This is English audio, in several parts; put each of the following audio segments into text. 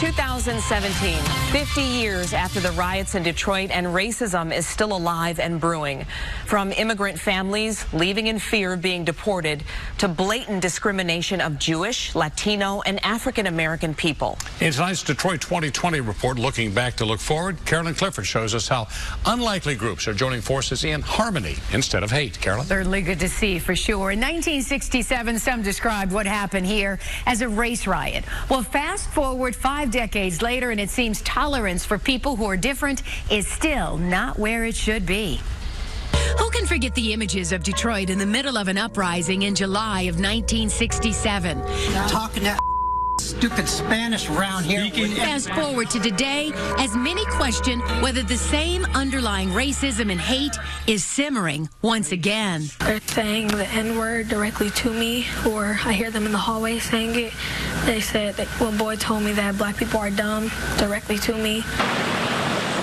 2017, 50 years after the riots in Detroit, and racism is still alive and brewing. From immigrant families leaving in fear of being deported to blatant discrimination of Jewish, Latino, and African-American people. In tonight's Detroit 2020 report, looking back to look forward, Carolyn Clifford shows us how unlikely groups are joining forces in harmony instead of hate. Carolyn? Certainly good to see, for sure. In 1967, some described what happened here as a race riot. Well, fast forward 5 decades later, and it seems tolerance for people who are different is still not where it should be. Who can forget the images of Detroit in the middle of an uprising in July of 1967? Talking that stupid Spanish around here. Fast forward to today, as many question whether the same underlying racism and hate is simmering once again. They're saying the N-word directly to me, or I hear them in the hallway saying it. They said that one boy told me that black people are dumb directly to me.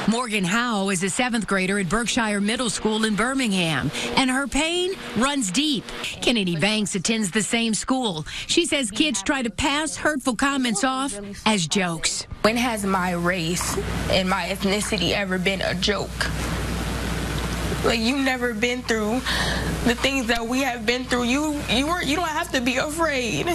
Morgan Howe is a 7th grader at Berkshire Middle School in Birmingham, and her pain runs deep. Kennedy Banks attends the same school. She says kids try to pass hurtful comments off as jokes. When has my race and my ethnicity ever been a joke? Like, you've never been through the things that we have been through. You don't have to be afraid.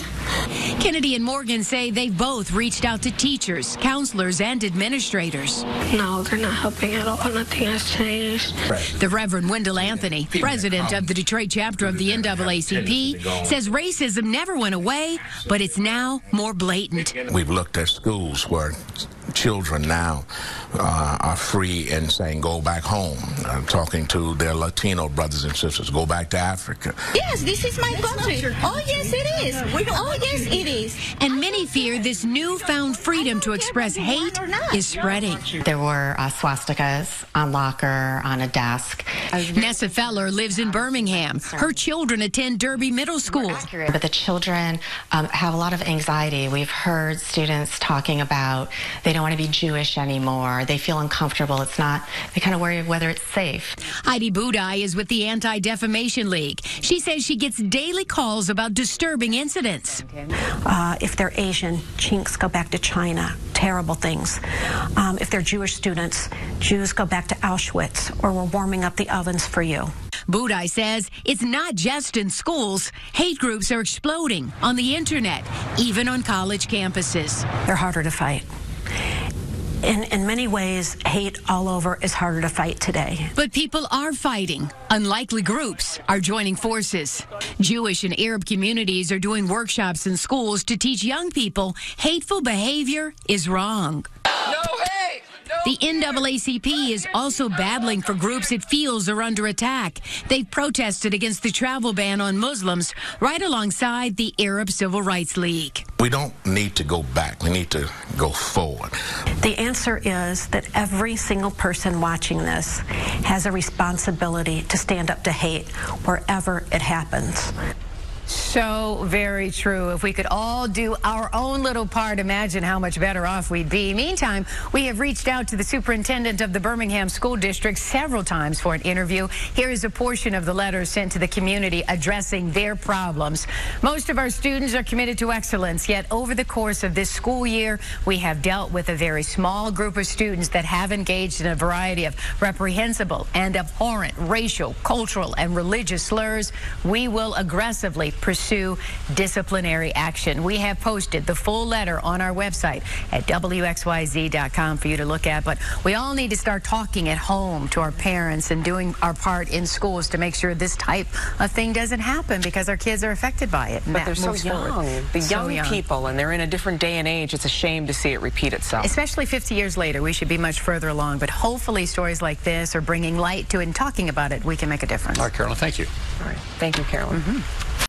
Kennedy and Morgan say they both reached out to teachers, counselors, and administrators. No, they're not helping at all. Nothing has changed. The Reverend Wendell Anthony, president of the Detroit chapter of the NAACP, says racism never went away, but it's now more blatant. We've looked at schools where children now are free and saying, go back home, talking to their Latino brothers and sisters, go back to Africa. Yes, this is my country. Oh, yes, it is. Oh, yes, it is. And many fear this newfound freedom to express hate is spreading. There were swastikas on locker, on a desk. Nessa Feller lives in Birmingham. Her children attend Derby Middle School. But the children have a lot of anxiety. We've heard students talking about they don't want to be Jewish anymore. They feel uncomfortable. It's not, they kind of worry whether it's safe. Heidi Budai is with the Anti-Defamation League. She says she gets daily calls about disturbing incidents. If they're Asian, chinks go back to China. Terrible things. If they're Jewish students, Jews go back to Auschwitz, or we're warming up the ovens for you. Budai says it's not just in schools. Hate groups are exploding on the internet, even on college campuses. They're harder to fight. In many ways, hate all over is harder to fight today. But people are fighting. Unlikely groups are joining forces. Jewish and Arab communities are doing workshops in schools to teach young people hateful behavior is wrong. No hate! The NAACP is also battling for groups it feels are under attack. They've protested against the travel ban on Muslims right alongside the Arab Civil Rights League. We don't need to go back. We need to go forward. The answer is that every single person watching this has a responsibility to stand up to hate wherever it happens. So very true. If we could all do our own little part, imagine how much better off we'd be. Meantime, we have reached out to the superintendent of the Birmingham School District several times for an interview. Here is a portion of the letter sent to the community addressing their problems. Most of our students are committed to excellence, yet over the course of this school year, we have dealt with a very small group of students that have engaged in a variety of reprehensible and abhorrent racial, cultural, and religious slurs. We will aggressively pursue disciplinary action. We have posted the full letter on our website at WXYZ.com for you to look at, but we all need to start talking at home to our parents and doing our part in schools to make sure this type of thing doesn't happen, because our kids are affected by it. But they're so young. The young people, and they're in a different day and age. It's a shame to see it repeat itself. Especially 50 years later, we should be much further along, but hopefully stories like this are bringing light to it and talking about it, we can make a difference. All right, Carolyn, thank you. All right. Thank you, Carolyn.